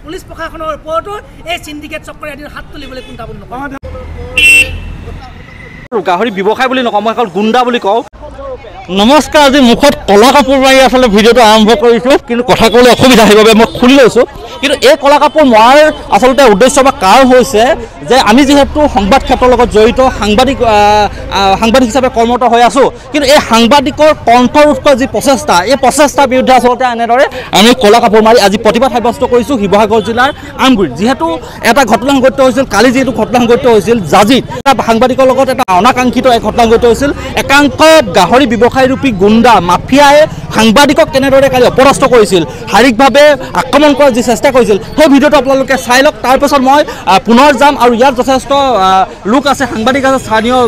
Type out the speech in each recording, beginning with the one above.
Police প্ৰশাসনৰ ওপৰতো এই সিন্ডিকেট চক্ৰই এদিন হাত তুলিবলৈ কুণ্ঠাবোধ নকৰে। গাহৰি ব্যৱসায় বুলি নকওঁ, মই অকল গুণ্ডা বুলি কওঁ। নমস্কাৰ, আজি মুখত কলা কাপোৰ মাৰি আচলতে ভিডিঅ'টো আৰম্ভ কৰিছোঁ, কিন্তু কথা ক'বলৈ অসুবিধা সেইবাবে মই খুলি লৈছোঁ। কিন্তু এই কলা কাপোৰ মৰাৰ আচলতে উদ্দেশ্য বা কাৰণ হৈছে যে আমি যিহেতু সংবাদ ক্ষেত্ৰৰ লগত জড়িত সাংবাদিক হিচাপে কৰ্মৰত হৈ আছোঁ, কিন্তু এই সাংবাদিকৰ কণ্ঠৰোধ কৰা যি প্ৰচেষ্টা, এই প্ৰচেষ্টাৰ বিৰুদ্ধে আচলতে এনেদৰে আমি কলা কাপোৰ মাৰি আজি প্ৰতিবাদ সাব্যস্ত কৰিছোঁ শিৱসাগৰ জিলাৰ আমগুৰিত। যিহেতু এটা ঘটনা সংঘটিত হৈছিল, কালি যিহেতু ঘটনা সংঘটিত হৈছিল জাজিত, সাংবাদিকৰ লগত এটা অনাকাংক্ষিত এক ঘটনা সংঘটিত হৈছিল। একাংশ গাহৰি ব্যৱসায়ৰূপী গুণ্ডা মাফিয়াই সাংবাদিকক কেনেদৰে কালি অপদস্থ কৰিছিল, শাৰীৰিকভাৱে আক্ৰমণ কৰাৰ যি চেষ্টা কৰিছিল, সেই ভিডিঅ'টো আপোনালোকে চাই লওক। তাৰপিছত মই পুনৰ যাম আৰু ইয়াত যথেষ্ট লোক আছে, সাংবাদিক আছে, স্থানীয়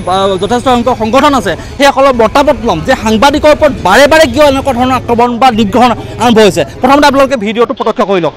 যথেষ্ট সংখ্যক সংগঠন আছে, সেইসকলৰ মতামত ল'ম যে সাংবাদিকৰ ওপৰত বাৰে বাৰে কিয় এনেকুৱা ধৰণৰ আক্ৰমণ বা নিগ্ৰহণ আৰম্ভ হৈছে। প্ৰথমতে আপোনালোকে ভিডিঅ'টো প্ৰত্যক্ষ কৰি লওক।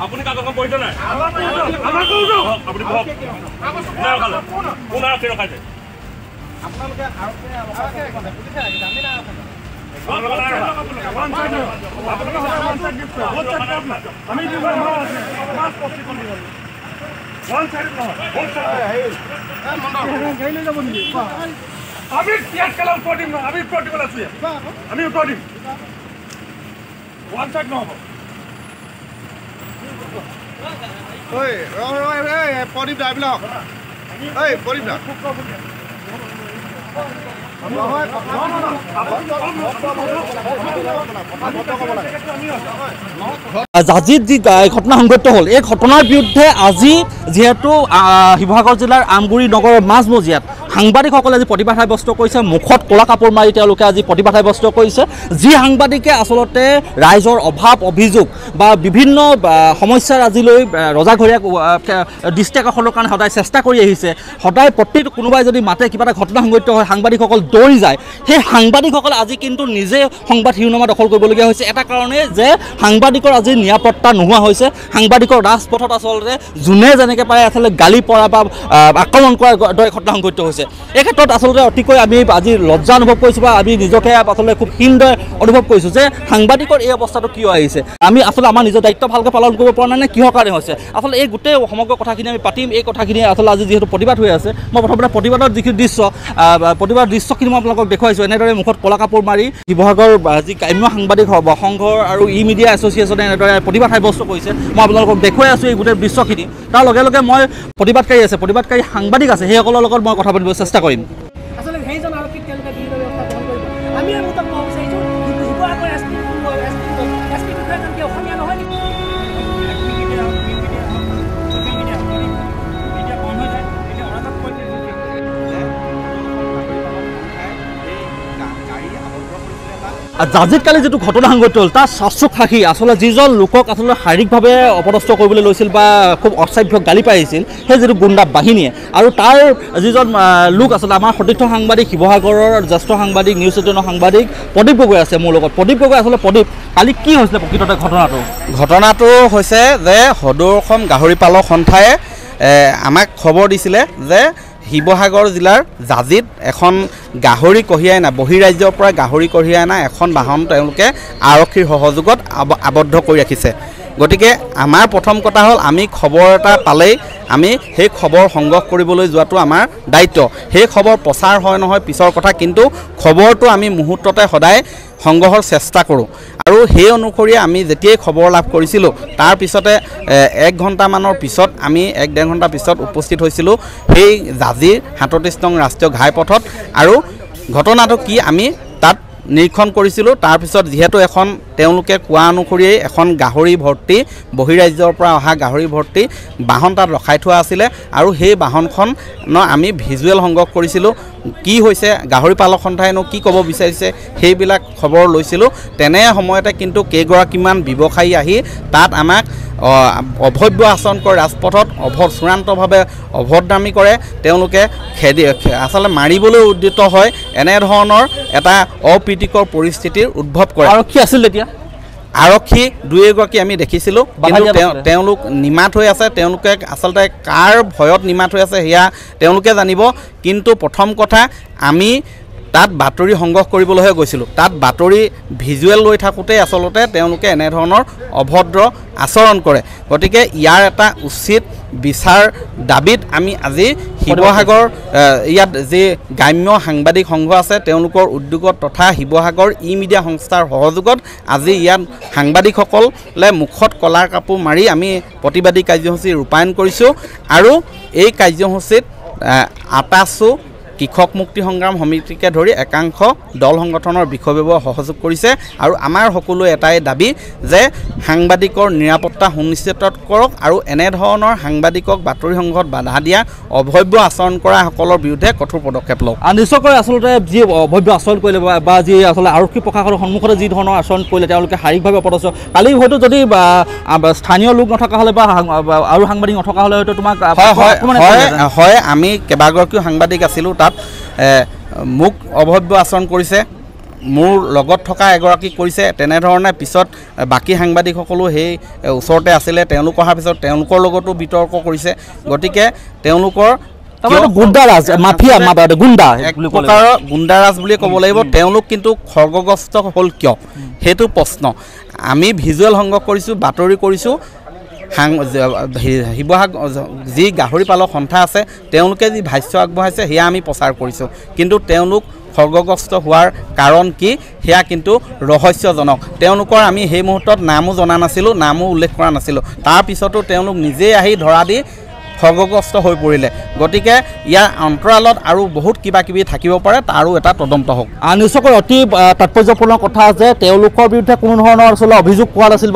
আপুনি কাগজখন পঢ়িছে নাই? কোন আৰক্ষী ৰখাইছে? আমি উত্তৰ দিম, আমি উত্তৰ দিব আছো, আমি উত্তৰ দিম। ওৱান চাইড নহ'ব। প্ৰদীপ দা এইবিলাক প্ৰদীপ দা জাজিত যি ঘটনা সংঘটিত হ'ল, এই ঘটনাৰ বিৰুদ্ধে আজি যিহেতু শিৱসাগৰ জিলাৰ আমগুৰি নগৰৰ মাজমজিয়াত সাংবাদিকসকলে আজি প্ৰতিবাদ সাব্যস্ত কৰিছে। মুখত ক'লা কাপোৰ মাৰি তেওঁলোকে আজি প্ৰতিবাদ সাব্যস্ত কৰিছে। যি সাংবাদিকে আচলতে ৰাইজৰ অভাৱ অভিযোগ বা বিভিন্ন সমস্যাৰ আজিলৈ ৰজাঘৰীয়া দৃষ্টি আকৰ্ষণৰ কাৰণে সদায় চেষ্টা কৰি আহিছে, সদায় প্ৰতিটো কোনোবাই যদি মাতে কিবা এটা ঘটনা সংঘটিত হয় সাংবাদিকসকল দৌৰি যায়, সেই সাংবাদিকসকলে আজি কিন্তু নিজে সংবাদ শিৰোনামা দখল কৰিবলগীয়া হৈছে। এটা কাৰণে যে সাংবাদিকৰ আজি নিৰাপত্তা নোহোৱা হৈছে। সাংবাদিকৰ ৰাজপথত আচলতে যোনে যেনেকৈ পাৰে আচলতে গালি পৰা বা আক্ৰমণ কৰাৰ দৰে ঘটনা সংঘটিত হৈছে। এই ক্ষেত্ৰত আচলতে অতিকৈ আমি আজি লজ্জা অনুভৱ কৰিছোঁ বা আমি নিজকে আচলতে খুব হীনদৰে অনুভৱ কৰিছোঁ যে সাংবাদিকৰ এই অৱস্থাটো কিয় আহিছে। আমি আচলতে আমাৰ নিজৰ দায়িত্ব ভালকৈ পালন কৰিব পৰা নাই নে কিহৰ কাৰণে হৈছে। আচলতে এই গোটেই সমগ্ৰ কথাখিনি আমি পাতিম। এই কথাখিনি আচলতে আজি যিহেতু প্ৰতিবাদ হৈ আছে, মই প্ৰথমতে প্ৰতিবাদৰ যিখিনি প্ৰতিবাদৰ দৃশ্যখিনি মই আপোনালোকক দেখুৱাইছোঁ। এনেদৰে মুখত ক'লা কাপোৰ মাৰি শিৱসাগৰ যি গ্ৰাম্য সাংবাদিক সংঘৰ আৰু ই মিডিয়া এছ'চিয়েশ্যনে এনেদৰে প্ৰতিবাদ সাব্যস্ত কৰিছে। মই আপোনালোকক দেখুৱাই আছোঁ এই গোটেই দৃশ্যখিনি। তাৰ লগে লগে মই প্ৰতিবাদকাৰী সাংবাদিক আছে, সেইসকলৰ লগত মই কথা পাতিব চেষ্টা কৰিম। আচলতে সেইজন আৰক্ষীক তেওঁলোকে বিহিত ব্যৱস্থা গ্ৰহণ কৰিব। আমি এই মুহূৰ্তত ক'ব বিচাৰিছোঁ শিৱসাগৰ এছ পি বিষয়াজন অসমীয়া নহয় নেকি? জাজিত কালি যিটো ঘটনা সংঘটিত হ'ল তাৰ শাস্ত্ৰক সাক্ষী আচলতে যিজন লোকক আচলতে শাৰীৰিকভাৱে অপদস্থ কৰিবলৈ লৈছিল বা খুব অস্বাভ্য গালি পাৰিছিল সেই যিটো গুণ্ডা বাহিনীয়ে আৰু তাৰ যিজন লোক আচলতে আমাৰ সতীৰ্থ সাংবাদিক শিৱসাগৰৰ জ্যেষ্ঠ সাংবাদিক নিউজ 18 সাংবাদিক প্ৰদীপ গগৈ আছে মোৰ লগত প্ৰদীপ গগৈ আচলতে প্ৰদীপ কালি কি হৈছিলে প্ৰকৃততে ঘটনাটো হৈছে যে সদৌ অসম গাহৰি পালক সন্থাই আমাক খবৰ দিছিলে যে শিৱসাগৰ জিলাৰ জাজিত এখন গাহৰি কঢ়িয়াই অনা বহিৰাজ্যৰ পৰা গাহৰি কঢ়িয়াই অনা এখন বাহন তেওঁলোকে আৰক্ষীৰ সহযোগত আবদ্ধ কৰি ৰাখিছে গতিকে আমাৰ প্ৰথম কথা হ'ল আমি খবৰ এটা পালেই আমি সেই খবৰ সংগ্ৰহ কৰিবলৈ যোৱাটো আমাৰ দায়িত্ব সেই খবৰ প্ৰচাৰ হয় নহয় পিছৰ কথা কিন্তু খবৰটো আমি মুহূৰ্ততে সদায় সংগ্ৰহৰ চেষ্টা কৰোঁ আৰু সেই অনুসৰি আমি যেতিয়াই খবৰ লাভ কৰিছিলোঁ তাৰ পিছতে 1 ঘণ্টামানৰ পিছত আমি 1-1.5 ঘণ্টা পিছত উপস্থিত হৈছিলোঁ সেই জাজিৰ 37 নং ৰাষ্ট্ৰীয় ঘাইপথত আৰু ঘটনাটো কি আমি তাত নিৰীক্ষণ কৰিছিলোঁ তাৰ পিছত যেহেতু এখন তেওঁলোকে কোৱা অনুসৰিয়ে এখন গাহৰি ভৰ্তি বহিৰাজ্যৰ পৰা অহা গাহৰি ভৰ্তি বাহন তাত ৰখাই থোৱা আছিলে আৰু সেই বাহনখন আমি ভিজুৱেল সংগ্ৰহ কৰিছিলোঁ কি হৈছে গাহৰি পালক সন্থাইনো কি ক'ব বিচাৰিছে সেইবিলাক খবৰ লৈছিলোঁ তেনে সময়তে কিন্তু কেইগৰাকীমান ব্যৱসায়ী আহি তাত আমাক অভব্য আচৰণ কৰে ৰাজপথত চূড়ান্তভাৱে অভদ্ৰামী কৰে তেওঁলোকে আচলতে মাৰিবলৈ উদ্যত হয় এনেধৰণৰ এটা অপ্ৰীতিকৰ পৰিস্থিতিৰ উদ্ভৱ কৰে আৰক্ষী আছিল তেতিয়া আৰক্ষী 2-এগৰাকী আমি দেখিছিলোঁ কিন্তু তেওঁলোক নিমাত হৈ আছে তেওঁলোকে আচলতে কাৰ ভয়ত নিমাত হৈ আছে সেয়া তেওঁলোকে জানিব কিন্তু প্ৰথম কথা আমি তাত বাতৰি সংগ্ৰহ কৰিবলৈহে গৈছিলোঁ তাত বাতৰি ভিজুৱেল লৈ থাকোঁতে আচলতে তেওঁলোকে এনেধৰণৰ অভদ্ৰ আচৰণ কৰে গতিকে ইয়াৰ এটা উচিত বিচাৰ দাবীত আমি আজি শিৱসাগৰ ইয়াত যি গ্ৰাম্য সাংবাদিক সংঘ আছে তেওঁলোকৰ উদ্যোগত তথা শিৱসাগৰ মিডিয়া সংস্থাৰ সহযোগত আজি ইয়াত সাংবাদিকসকলে মুখত কলাৰ কাপোৰ মাৰি আমি প্ৰতিবাদী কাৰ্যসূচী ৰূপায়ণ কৰিছোঁ আৰু এই কাৰ্যসূচীত আটাচু কৃষক মুক্তি সংগ্ৰাম সমিতিকে ধৰি একাংশ দল সংগঠনৰ বিষয়ববীয়াই সহযোগ কৰিছে আৰু আমাৰ সকলোৱে এটাই দাবী যে সাংবাদিকৰ নিৰাপত্তা সুনিশ্চিত কৰক আৰু এনেধৰণৰ সাংবাদিকক বাতৰি সংগ্ৰহত বাধা দিয়া অভব্য আচৰণ কৰা সকলৰ বিৰুদ্ধে কঠোৰ পদক্ষেপ লওক নিশ্চয়কৈ আচলতে যি অভব্য আচৰণ কৰিলে বা যি আচলতে আৰক্ষী প্ৰশাসনৰ সন্মুখতে যি ধৰণৰ আচৰণ কৰিলে তেওঁলোকে শাৰীৰিকভাৱে অপদস্থ কালি হয়তো যদি স্থানীয় লোক নথকা হ'লে বা আৰু সাংবাদিক নথকা হ'লে হয়তো তোমাক হয় আমি কেইবাগৰাকীও সাংবাদিক আছিলোঁ তাত মোক অভব্য আচৰণ কৰিছে মোৰ লগত থকা এগৰাকী কৰিছে তেনেধৰণে পিছত বাকী সাংবাদিকসকলো সেই ওচৰতে আছিলে তেওঁলোক অহাৰ পিছত তেওঁলোকৰ লগতো বিতৰ্ক কৰিছে গতিকে তেওঁলোকৰ গুণ্ডাৰাজ মাফিয়া গুণ্ডাৰাজ বুলি ক'ব লাগিব তেওঁলোক কিন্তু খৰ্গগ্ৰস্ত হ'ল কিয় সেইটো প্ৰশ্ন আমি ভিজুৱেল সংগ্ৰহ কৰিছোঁ বাতৰি কৰিছোঁ শিৱসাগৰ যি গাহৰি পালক সন্থা আছে তেওঁলোকে যি ভাষ্য আগবঢ়াইছে সেয়া আমি প্ৰচাৰ কৰিছোঁ কিন্তু তেওঁলোক খৰ্গগ্ৰস্ত হোৱাৰ কাৰণ কি সেয়া কিন্তু ৰহস্যজনক তেওঁলোকৰ আমি সেই মুহূৰ্তত নামো জনা নাছিলোঁ নামো উল্লেখ কৰা নাছিলোঁ তাৰপিছতো তেওঁলোক নিজেই আহি ধৰা দি খৰ্গগ্ৰস্ত হৈ পৰিলে গতিকে ইয়াৰ অন্তৰালত আৰু বহুত কিবা কিবি থাকিব পাৰে তাৰো এটা তদন্ত হওক নিশ্চয়কৈ অতি তাৎপৰ্যপূৰ্ণ কথা যে তেওঁলোকৰ বিৰুদ্ধে কোনো ধৰণৰ আচলতে অভিযোগ পোৱা নাছিল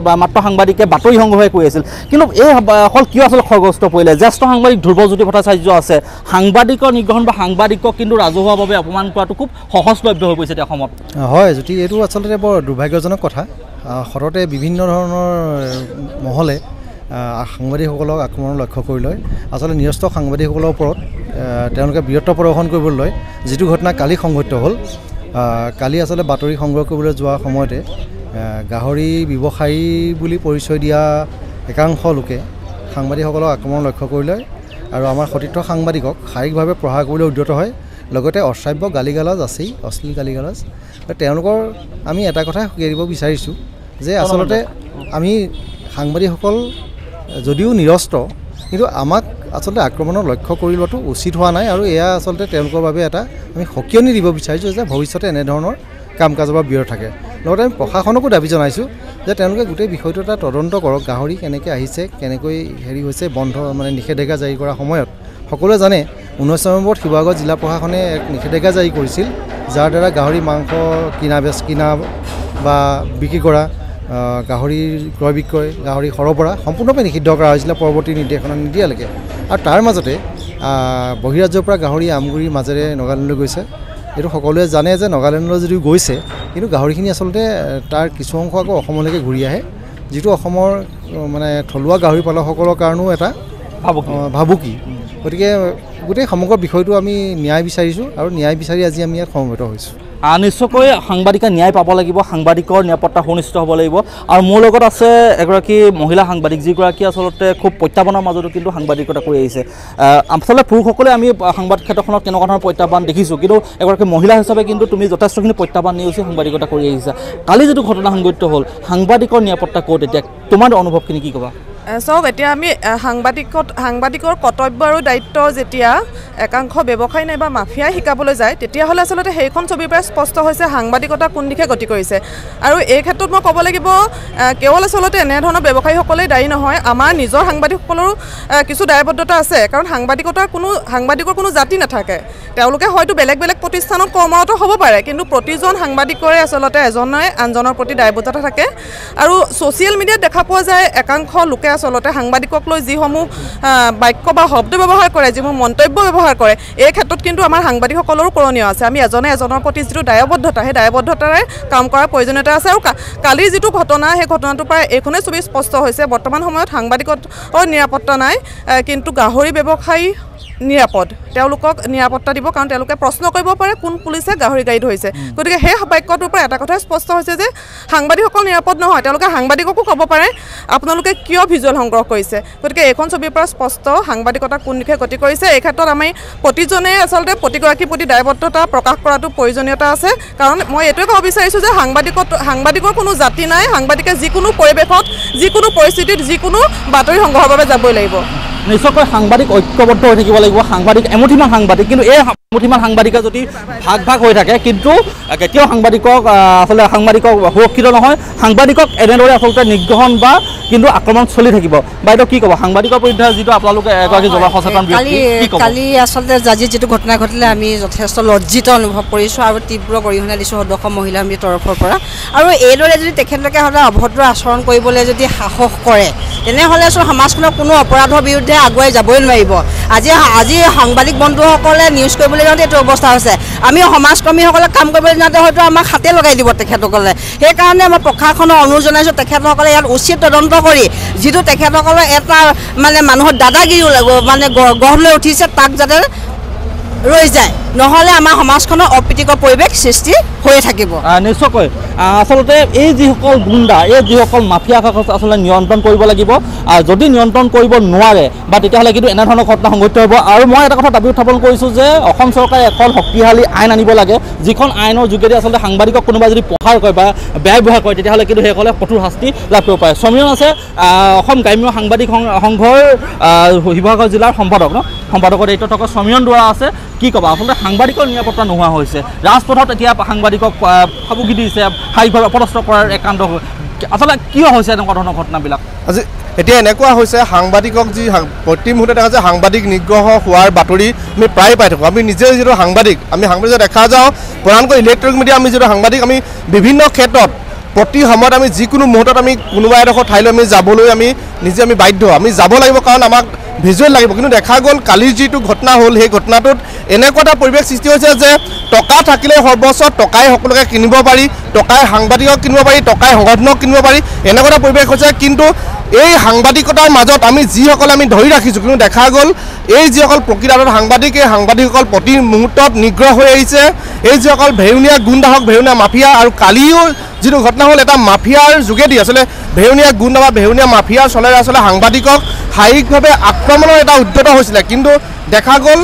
বা মাত্ৰ সাংবাদিকে বাতৰি সংগ্ৰহে কৰি আছিল কিন্তু এই অকল কিয় আচলতে খৰ্গগ্ৰস্ত পৰিলে জ্যেষ্ঠ সাংবাদিক ধ্ৰুৱজ্যোতি ভট্টাচাৰ্য আছে সাংবাদিকৰ নিগ্ৰহণ বা সাংবাদিকক কিন্তু ৰাজহুৱাভাৱে অপমান কৰাটো খুব সহজলভ্য হৈ পৰিছে এতিয়া অসমত হয় যদি এইটো আচলতে বৰ দুৰ্ভাগ্যজনক কথা সৰতে বিভিন্ন ধৰণৰ মহলে সাংবাদিকসকলক আক্ৰমণৰ লক্ষ্য কৰি লয় আচলতে নিৰস্ত সাংবাদিকসকলৰ ওপৰত তেওঁলোকে বীৰত্ব প্ৰদৰ্শন কৰিবলৈ যিটো ঘটনা কালি সংঘটিত হ'ল কালি আচলতে বাতৰি সংগ্ৰহ কৰিবলৈ যোৱা সময়তে গাহৰি ব্যৱসায়ী বুলি পৰিচয় দিয়া একাংশ লোকে সাংবাদিকসকলক আক্ৰমণৰ লক্ষ্য কৰি লয় আৰু আমাৰ সতীৰ্থ সাংবাদিকক শাৰীৰিকভাৱে প্ৰহাৰ কৰিবলৈ উদ্যত হয় লগতে অশ্ৰাব্য গালিগালাজ আছেই অশ্লীল গালিগালাজ তেওঁলোকৰ আমি এটা কথা সুকীয়াই দিব বিচাৰিছোঁ যে আচলতে আমি সাংবাদিকসকল যদিও নিৰস্ত্ৰ কিন্তু আমাক আচলতে আক্ৰমণৰ লক্ষ্য কৰি লোৱাটো উচিত হোৱা নাই আৰু এয়া আচলতে তেওঁলোকৰ বাবে এটা আমি সকিয়নি দিব বিচাৰিছোঁ যে ভৱিষ্যতে এনেধৰণৰ কাম কাজৰ পৰা বিৰত থাকে লগতে আমি প্ৰশাসনকো দাবী জনাইছোঁ যে তেওঁলোকে গোটেই বিষয়টো এটা তদন্ত কৰক গাহৰি কেনেকৈ আহিছে কেনেকৈ হেৰি হৈছে বন্ধ মানে নিষেধাজ্ঞা জাৰি কৰাৰ সময়ত সকলোৱে জানে 19 নৱেম্বৰত শিৱসাগৰ জিলা প্ৰশাসনে এক নিষেধাজ্ঞা জাৰি কৰিছিল যাৰ দ্বাৰা গাহৰি মাংস কিনা বা বিক্ৰী কৰা গাহৰিৰ ক্ৰয় বিক্ৰয় গাহৰি সৰবৰাহ সম্পূৰ্ণৰূপে নিষিদ্ধ কৰা হৈছিলে পৰৱৰ্তী নিৰ্দেশনা নিদিয়ালৈকে আৰু তাৰ মাজতে বহিৰাজ্যৰ পৰা গাহৰি আমগুৰিৰ মাজেৰে নাগালেণ্ডলৈ গৈছে এইটো সকলোৱে জানে যে নাগালেণ্ডলৈ যদিও গৈছে কিন্তু গাহৰিখিনি আচলতে তাৰ কিছু অংশ আকৌ অসমলৈকে ঘূৰি আহে, যিটো অসমৰ মানে থলুৱা গাহৰি পালকসকলৰ কাৰণেও এটা ভাবুকি। গতিকে গোটেই সমগ্ৰ বিষয়টো আমি ন্যায় বিচাৰিছোঁ আৰু ন্যায় বিচাৰি আজি আমি ইয়াত সমবেত হৈছোঁ। নিশ্চয়কৈ সাংবাদিকে ন্যায় পাব লাগিব, সাংবাদিকৰ নিৰাপত্তা সুনিশ্চিত হ'ব লাগিব। আৰু মোৰ লগত আছে এগৰাকী মহিলা সাংবাদিক, যিগৰাকী আচলতে খুব প্ৰত্যাহ্বানৰ মাজতো কিন্তু সাংবাদিকতা কৰি আহিছে। আচলতে পুৰুষসকলে আমি সাংবাদ ক্ষেত্ৰখনত কেনেকুৱা ধৰণৰ প্ৰত্যাহ্বান দেখিছোঁ, কিন্তু এগৰাকী মহিলা হিচাপে কিন্তু তুমি যথেষ্টখিনি প্ৰত্যাহ্বান নেওচি সাংবাদিকতা কৰি আহিছা। কালি যিটো ঘটনা সংঘটিত হ'ল, সাংবাদিকৰ নিৰাপত্তা ক'ত এতিয়া, তোমাৰ অনুভৱখিনি কি ক'বা? চাওক, এতিয়া আমি সাংবাদিকৰ কৰ্তব্য আৰু দায়িত্ব যেতিয়া একাংশ ব্যৱসায়ী নাইবা মাফিয়াই শিকাবলৈ যায়, তেতিয়াহ'লে আচলতে সেইখন ছবিৰ পৰাই স্পষ্ট হৈছে সাংবাদিকতা কোন দিশে গতি কৰিছে। আৰু এই ক্ষেত্ৰত মই ক'ব লাগিব, কেৱল আচলতে এনেধৰণৰ ব্যৱসায়ীসকলেই দায়ী নহয়, আমাৰ নিজৰ সাংবাদিকসকলৰো কিছু দায়বদ্ধতা আছে। কাৰণ সাংবাদিকৰ কোনো জাতি নাথাকে, তেওঁলোকে হয়তো বেলেগ বেলেগ প্ৰতিষ্ঠানত কৰ্মৰত হ'ব পাৰে, কিন্তু প্ৰতিজন সাংবাদিকৰে আচলতে এজনে আনজনৰ প্ৰতি দায়বদ্ধতা থাকে। আৰু ছ'চিয়েল মিডিয়াত দেখা পোৱা যায় একাংশ লোকে আচলতে সাংবাদিকক লৈ যিসমূহ বাক্য বা শব্দ ব্যৱহাৰ কৰে, যিসমূহ মন্তব্য ব্যৱহাৰ কৰে, এই ক্ষেত্ৰত কিন্তু আমাৰ সাংবাদিকসকলৰো কৰণীয় আছে। আমি এজনে এজনৰ প্ৰতি যিটো দায়বদ্ধতা, সেই দায়বদ্ধতাৰে কাম কৰাৰ প্ৰয়োজনীয়তা আছে। আৰু কালিৰ যিটো ঘটনা, সেই ঘটনাটোৰ পৰা এইখনেই ছবি স্পষ্ট হৈছে, বৰ্তমান সময়ত সাংবাদিকৰ নিৰাপত্তা নাই, কিন্তু গাহৰি ব্যৱসায়ী নিৰাপদ। তেওঁলোকক নিৰাপত্তা দিব, কাৰণ তেওঁলোকে প্ৰশ্ন কৰিব পাৰে কোন পুলিচে গাহৰি গাড়ী ধৰিছে। গতিকে সেই বাক্যটোৰ পৰা এটা কথাই স্পষ্ট হৈছে যে সাংবাদিকসকল নিৰাপদ নহয়। তেওঁলোকে সাংবাদিককো ক'ব পাৰে আপোনালোকে কিয় ভিজুৱেল সংগ্ৰহ কৰিছে। গতিকে এইখন ছবিৰ পৰা স্পষ্ট সাংবাদিকতা কোন দিশে গতি কৰিছে। এই ক্ষেত্ৰত আমি প্ৰতিজনে আচলতে প্ৰতিগৰাকীৰ প্ৰতি দায়বদ্ধতা প্ৰকাশ কৰাটো প্ৰয়োজনীয়তা আছে। কাৰণ মই এইটোৱে ক'ব বিচাৰিছোঁ যে সাংবাদিকৰ কোনো জাতি নাই। সাংবাদিকে যিকোনো পৰিৱেশত, যিকোনো পৰিস্থিতিত, যিকোনো বাতৰি সংগ্ৰহৰ বাবে যাবই লাগিব। নিশ্চয়কৈ সাংবাদিক ঐক্যবদ্ধ হৈ থাকিব লাগিব, সাংবাদিক এমুঠিমান সাংবাদিক। কিন্তু এই এমুঠিমান সাংবাদিকে যদি ভাগ হৈ থাকে, কিন্তু কেতিয়াও সাংবাদিকক সুৰক্ষিত নহয়। সাংবাদিকক এনেদৰে আচলতে নিগ্ৰহণ বা কিন্তু আক্ৰমণ চলি থাকিব। বাইদেউ কি ক'ব সাংবাদিকৰ বিৰুদ্ধে যিটো আপোনালোকে এগৰাকী জনসচেতন ব্যক্তি, কালি আচলতে আজি যিটো ঘটনা ঘটিলে আমি যথেষ্ট লজ্জিত অনুভৱ কৰিছোঁ আৰু তীব্ৰ গৰিহণা দিছোঁ সদস্য মহিলা সমিতিৰ তৰফৰ পৰা। আৰু এইদৰে যদি তেখেতলোকে সদায় অভদ্ৰ আচৰণ কৰিবলৈ যদি সাহস কৰে, তেনেহ'লে চোন সমাজখনৰ কোনো অপৰাধৰ বিৰুদ্ধে আগুৱাই যাবই নোৱাৰিব। আজি সাংবাদিক বন্ধুসকলে নিউজ কৰিবলৈ যাওঁতে এইটো অৱস্থা হৈছে। আমি সমাজকৰ্মীসকলে কাম কৰিবলৈ যাওঁতে হয়তো আমাক হাতে লগাই দিব তেখেতসকলে। সেইকাৰণে মই প্ৰশাসনক অনুৰোধ জনাইছোঁ, তেখেতসকলে ইয়াত উচিত তদন্ত কৰি যিটো তেখেতসকলৰ এটা মানে মানুহৰ দাদাগিৰি মানে গঢ় লৈ উঠিছে, তাক যাতে ৰৈ যায়, নহ'লে আমাৰ সমাজখনৰ অপ্ৰীতিকৰ পৰিৱেশ সৃষ্টি হৈয়ে থাকিব। নিশ্চয়কৈ আচলতে এই যিসকল গুণ্ডা, এই যিসকল মাফিয়াক আচলতে নিয়ন্ত্ৰণ কৰিব লাগিব। যদি নিয়ন্ত্ৰণ কৰিব নোৱাৰে বা তেতিয়াহ'লে কিন্তু এনেধৰণৰ ঘটনা সংঘটিত হ'ব। আৰু মই এটা কথা দাবী উত্থাপন কৰিছোঁ যে অসম চৰকাৰে এখন শক্তিশালী আইন আনিব লাগে, যিখন আইনৰ যোগেদি আচলতে সাংবাদিকক কোনোবাই যদি প্ৰহাৰ কৰে বা বেয়া ব্যৱহাৰ কৰে, তেতিয়াহ'লে কিন্তু সেইসকলে কঠোৰ শাস্তি লাভ কৰিব পাৰে। সমীৰণ আছে অসম গ্ৰাম্য সাংবাদিক সংঘৰ শিৱসাগৰ জিলাৰ সম্পাদকৰ দায়িত্বত থকা সমীৰণ দুৱৰা আছে। কি ক'বা আচলতে সাংবাদিকৰ নিৰাপত্তা নোহোৱা হৈছে, ৰাজপথত এতিয়া সাংবাদিকক ভাবুকি দিছে, শাৰীৰিকভাৱে অপদস্থ কৰাৰ একান্ত আচলতে কিয় হৈছে এনেকুৱা ধৰণৰ ঘটনাবিলাক? আজি এতিয়া এনেকুৱা হৈছে, সাংবাদিকক যি প্ৰতি মুহূৰ্ততে দেখা যায় সাংবাদিক নিগ্ৰহ হোৱাৰ বাতৰি আমি প্ৰায় পাই থাকোঁ। আমি নিজে যিটো সাংবাদিক, আমি সাংবাদিক দেখা যাওঁ, প্ৰধানকৈ ইলেক্ট্ৰনিক মিডিয়া আমি যিটো সাংবাদিক, আমি বিভিন্ন ক্ষেত্ৰত প্ৰতি সময়ত আমি যিকোনো মুহূৰ্তত আমি কোনোবা এডোখৰ ঠাইলৈ আমি যাবলৈ আমি বাধ্য, আমি যাব লাগিব, কাৰণ আমাক ভিজুৱেল লাগিব। কিন্তু দেখা গ'ল কালিৰ যিটো ঘটনা হ'ল, সেই ঘটনাটোত এনেকুৱা এটা পৰিৱেশ সৃষ্টি হৈছে যে টকা থাকিলে সৰ্বস্ব, টকাই সকলোকে কিনিব পাৰি, টকাই সাংবাদিকক কিনিব পাৰি, টকাই সংগঠনক কিনিব পাৰি, এনেকুৱা এটা পৰিৱেশ হৈছে। কিন্তু এই সাংবাদিকতাৰ মাজত আমি যিসকলে আমি ধৰি ৰাখিছোঁ, কিন্তু দেখা গ'ল এই যিসকল প্ৰকৃত সাংবাদিক, এই সাংবাদিকসকল প্ৰতি মুহূৰ্তত নিগ্ৰহ হৈ আহিছে। এই যিসকল ভেৰুণীয়া গুণ্ডা হওক, ভেৰুণীয়া মাফিয়া, আৰু কালিও যিটো ঘটনা হ'ল, এটা মাফিয়াৰ যোগেদি আচলতে ভেৰুণীয়া গুণ্ডা বা ভেৰুণীয়া মাফিয়াৰ চলেৰে আচলতে সাংবাদিকক শাৰীৰিকভাৱে আক্ৰমণৰ এটা উদ্যত হৈছিলে। কিন্তু দেখা গ'ল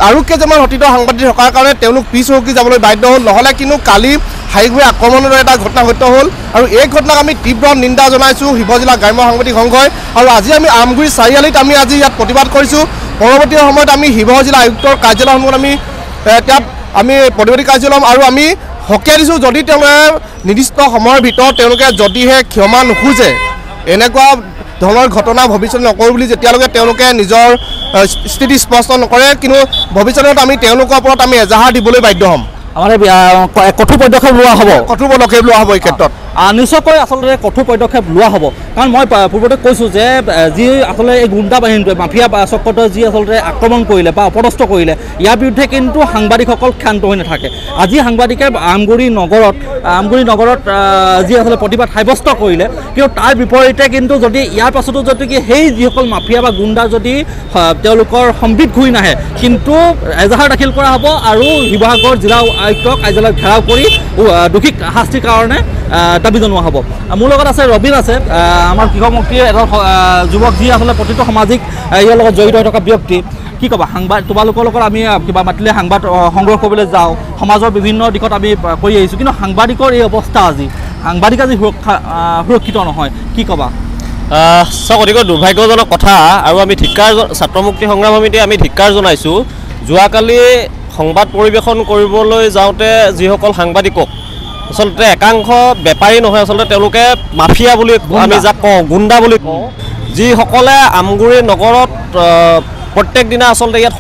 আৰু কেইজনমান হতিত সাংবাদিক থকাৰ কাৰণে তেওঁলোক পিছ হুকি যাবলৈ বাধ্য হ'ল, নহ'লে কিন্তু কালি শাৰীৰিকভাৱে আক্ৰমণৰ এটা ঘটনা ঘটিত হ'ল। আৰু এই ঘটনাক আমি তীব্ৰ নিন্দা জনাইছোঁ শিৱসাগৰ জিলা গ্ৰাম্য সাংবাদিক সংঘই। আৰু আজি আমি আমগুৰি চাৰিআলিত আমি আজি ইয়াত প্ৰতিবাদ কৰিছোঁ। পৰৱৰ্তী সময়ত আমি শিৱসাগৰ জিলা আয়ুক্তৰ কাৰ্যালয় সন্মুখত আমি তাত আমি প্ৰতিবাদী কাৰ্য ল'ম। আৰু আমি সকীয়াই দিছোঁ, যদি তেওঁলোকে নিৰ্দিষ্ট সময়ৰ ভিতৰত তেওঁলোকে যদিহে ক্ষমা নোখোজে, এনেকুৱা ধৰণৰ ঘটনা ভৱিষ্যতে নকৰোঁ বুলি যেতিয়ালৈকে তেওঁলোকে নিজৰ স্থিতি স্পষ্ট নকৰে, কিন্তু ভৱিষ্যতত আমি তেওঁলোকৰ ওপৰত আমি এজাহাৰ দিবলৈ বাধ্য হ'ম। আমাৰ কঠোৰ পদক্ষেপ লোৱা হ'ব এই ক্ষেত্ৰত। নিশ্চয়কৈ আচলতে কঠোৰ পদক্ষেপ লোৱা হ'ব কাৰণ মই পূৰ্বতে কৈছোঁ যে যি আচলতে এই গুণ্ডা বাহিনীটোৱে মাফিয়া চক্ৰটোৱে যি আচলতে আক্ৰমণ কৰিলে বা অপদস্থ কৰিলে ইয়াৰ বিৰুদ্ধে কিন্তু সাংবাদিকসকল ক্ষান্ত হৈ নাথাকে আজি সাংবাদিকে আমগুৰি নগৰত যি আচলতে প্ৰতিবাদ সাব্যস্ত কৰিলে কিন্তু তাৰ বিপৰীতে কিন্তু যদি ইয়াৰ পাছতো যদি সেই যিসকল মাফিয়া বা গুণ্ডা যদি তেওঁলোকৰ সম্বিত ঘূৰি নাহে কিন্তু এজাহাৰ দাখিল কৰা হ'ব আৰু শিৱসাগৰ জিলা আয়ুক্ত কাৰ্যালয়ক ঘেৰাও কৰি দোষীক শাস্তিৰ কাৰণে দাবী জনোৱা হ'ব মোৰ লগত আছে ৰবীন আছে আমাৰ কৃষক মুক্তিৰ এজন যুৱক যি আচলতে প্ৰতিটো সামাজিক ইয়াৰ লগত জড়িত হৈ থকা ব্যক্তি কি ক'বা তোমালোকৰ লগত আমি কিবা মাতিলে সাংবাদ সংগ্ৰহ কৰিবলৈ যাওঁ সমাজৰ বিভিন্ন দিশত আমি কৰি আহিছোঁ কিন্তু সাংবাদিকৰ এই অৱস্থা আজি সাংবাদিক আজি সুৰক্ষিত নহয় কি ক'বা চাওক অতিকৈ দুৰ্ভাগ্যজনক কথা আৰু আমি ছাত্ৰ মুক্তি সংগ্ৰাম সমিতিয়ে আমি ধিক্কাৰ জনাইছোঁ যোৱাকালি সংবাদ পৰিৱেশন কৰিবলৈ যাওঁতে যিসকল সাংবাদিকক আচলতে একাংশ বেপাৰী নহয় আচলতে তেওঁলোকে মাফিয়া বুলি আমি যাক কওঁ গুণ্ডা বুলি কওঁ যিসকলে আমগুৰি নগৰত প্ৰত্যেক দিনা আচলতে ইয়াত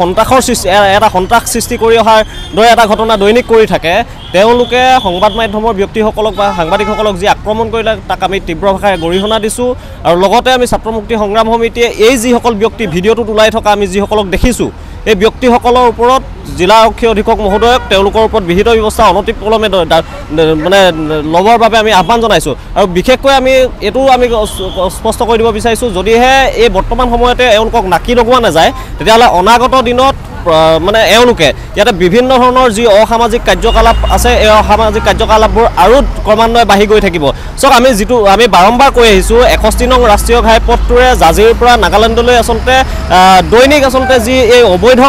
সন্ত্ৰাস সৃষ্টি কৰি অহাৰ দৰে এটা ঘটনা দৈনিক কৰি থাকে তেওঁলোকে সংবাদ মাধ্যমৰ ব্যক্তিসকলক বা সাংবাদিকসকলক যি আক্ৰমণ কৰিলে তাক আমি তীব্ৰ ভাষাৰে গৰিহণা দিছোঁ আৰু লগতে আমি ছাত্ৰ মুক্তি সংগ্ৰাম সমিতিয়ে এই যিসকল ব্যক্তি ভিডিঅ'টোত ওলাই থকা আমি যিসকলক দেখিছোঁ এই ব্যক্তিসকলৰ ওপৰত জিলা আৰক্ষী অধীক্ষক মহোদয়ক তেওঁলোকৰ ওপৰত বিহিত ব্যৱস্থা অনতিপলমে মানে ল'বৰ বাবে আমি আহ্বান জনাইছোঁ আৰু বিশেষকৈ আমি এইটো আমি স্পষ্ট কৰি দিব বিচাৰিছোঁ যদিহে এই বৰ্তমান সময়তে এওঁলোকক নাকি লগোৱা নাযায় তেতিয়াহ'লে অনাগত দিনত মানে এওঁলোকে ইয়াতে বিভিন্ন ধৰণৰ যি অসামাজিক কাৰ্যকলাপ আছে এই অসামাজিক কাৰ্যকলাপবোৰ আৰু ক্ৰমান্বয়ে বাঢ়ি গৈ থাকিব চাওক আমি বাৰম্বাৰ কৈ আহিছোঁ 61 নং ৰাষ্ট্ৰীয় ঘাইপথটোৰে জাজিৰ পৰা নাগালেণ্ডলৈ আচলতে দৈনিক আচলতে যি এই অবৈধ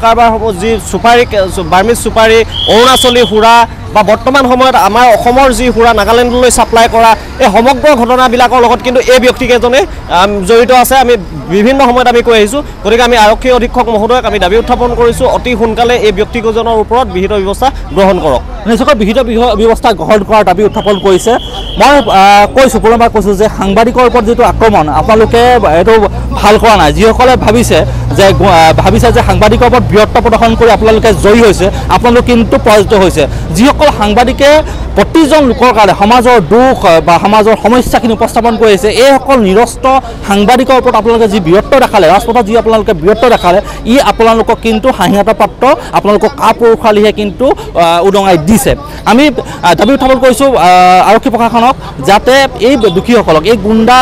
কাৰবাৰসমূহ যি চুপাৰী বাৰ্মিজ চুপাৰী অৰুণাচলী সুৰা বা বৰ্তমান সময়ত আমাৰ অসমৰ যি সুৰা নাগালেণ্ডলৈ ছাপ্লাই কৰা এই সমগ্ৰ ঘটনাবিলাকৰ লগত কিন্তু এই ব্যক্তিকেইজনে জড়িত আছে আমি বিভিন্ন সময়ত আমি কৈ আহিছোঁ গতিকে আমি আৰক্ষী অধীক্ষক মহোদয়ক আমি দাবী উত্থাপন কৰিছোঁ অতি সোনকালে এই ব্যক্তিকেইজনৰ ওপৰত বিহিত ব্যৱস্থা গ্ৰহণ কৰক নিশ্চয়কৈ বিহিত ব্যৱস্থা গ্ৰহণ কৰাৰ দাবী উত্থাপন কৰিছে মই কৈছোঁ পুনৰবাৰ কৈছোঁ যে সাংবাদিকৰ ওপৰত যিটো আক্ৰমণ আপোনালোকে এইটো ভাল কৰা নাই যিসকলে ভাবিছে যে সাংবাদিকৰ ওপৰত বীৰত্ব প্ৰদৰ্শন কৰি আপোনালোকে জয়ী হৈছে আপোনালোক কিন্তু পৰাজিত হৈছে যিসকল সাংবাদিকে প্ৰতিজন লোকৰ কাৰণে সমাজৰ দুখ বা সমাজৰ সমস্যাখিনি উপস্থাপন কৰি আহিছে এইসকল নিৰস্ত সাংবাদিকৰ ওপৰত আপোনালোকে যি বীৰত্ব দেখালে ৰাজপথত যি আপোনালোকে বীৰত্ব দেখালে ই আপোনালোকক কিন্তু হাঁহিয়াতৰ পাত্ৰ আপোনালোকক কাপুৰুষালিহে কিন্তু উদঙাই দিছে আমি দাবী উত্থাপন কৰিছোঁ আৰক্ষী প্ৰশাসনক যাতে এই দুখীসকলক এই গুণ্ডা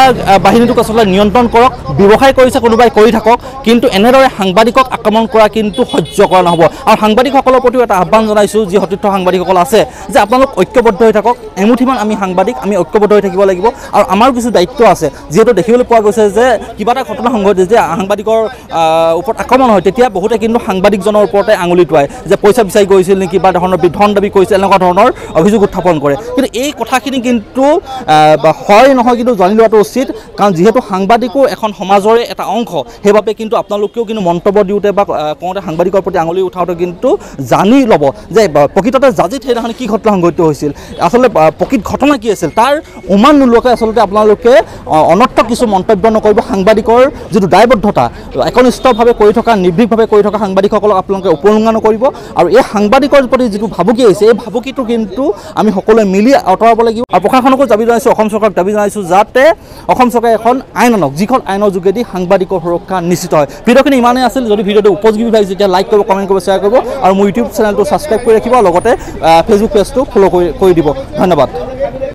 বাহিনীটোক আচলতে নিয়ন্ত্ৰণ কৰক ব্যৱসায় কৰিছে কোনোবাই কৰি থাকক কিন্তু এনেদৰে সাংবাদিকক আক্ৰমণ কৰা কিন্তু সহ্য কৰা নহ'ব আৰু সাংবাদিকসকলৰ প্ৰতিও এটা আহ্বান জনাইছোঁ যি সতীৰ্থ সাংবাদিকসকল আছে যে আপোনালোক ঐক্যবদ্ধ হৈ থাকক এমুঠিমান আমি সাংবাদিক আমি ঐক্যবদ্ধ হৈ থাকিব লাগিব আৰু আমাৰ কিছু দায়িত্ব আছে যিহেতু দেখিবলৈ পোৱা গৈছে যে কিবা এটা ঘটনা সংঘটিত যে সাংবাদিকৰ ওপৰত আক্ৰমণ হয় তেতিয়া বহুতে কিন্তু সাংবাদিকজনৰ ওপৰতে আঙুলি টোৱায় যে পইচা বিচাৰি গৈছিল নেকি বা ধৰণৰ বিধন দাবী কৰিছিল এনেকুৱা ধৰণৰ অভিযোগ উত্থাপন কৰে কিন্তু এই কথাখিনি কিন্তু হয় নহয় কিন্তু জানি লোৱাটো উচিত কাৰণ যিহেতু সাংবাদিকো এখন সমাজৰে এটা অংশ সেইবাবে কিন্তু আপোনালোকেও কিন্তু মন্তব্য দিওঁতে বা কওঁতে সাংবাদিকৰ প্ৰতি আঙুলি উঠাওঁতে কিন্তু জানি ল'ব যে প্ৰকৃততে জাজিত সেইদিনাখন কি ঘটনা সংঘটিত হৈছিল আচলতে প্ৰকৃত ঘটনা কি আছিল তাৰ উমান নোলোৱাকৈ আচলতে আপোনালোকে অনৰ্থক কিছু মন্তব্য নকৰিব সাংবাদিকৰ যিটো দায়বদ্ধতা একনিষ্ঠভাৱে কৰি থকা নিৰ্ভীকভাৱে কৰি থকা সাংবাদিকসকলক আপোনালোকে উপলুঙা নকৰিব আৰু এই সাংবাদিকৰ প্ৰতি যিটো ভাবুকি আহিছে এই ভাবুকিটো কিন্তু আমি সকলোৱে মিলি আঁতৰাব লাগিব আৰু প্ৰশাসনকো দাবী জনাইছোঁ অসম চৰকাৰক দাবী জনাইছোঁ যাতে অসম চৰকাৰে এখন আইন আনক যিখন আইনৰ যোগেদি সাংবাদিকৰ সুৰক্ষা নিশ্চিত হয় ভিডিঅ'খিনি ইমানেই আছিল যদি ভিডিঅ'টো উপযোগী লাগিছে তেতিয়া লাইক কৰিব কমেণ্ট কৰিব শ্বেয়াৰ কৰিব আৰু মোৰ ইউটিউব চেনেলটো ছাবস্ক্ৰাইব কৰি ৰাখিব লগতে ফেচবুক পেজটো ফ'ল' কৰি দিব ধন্যবাদ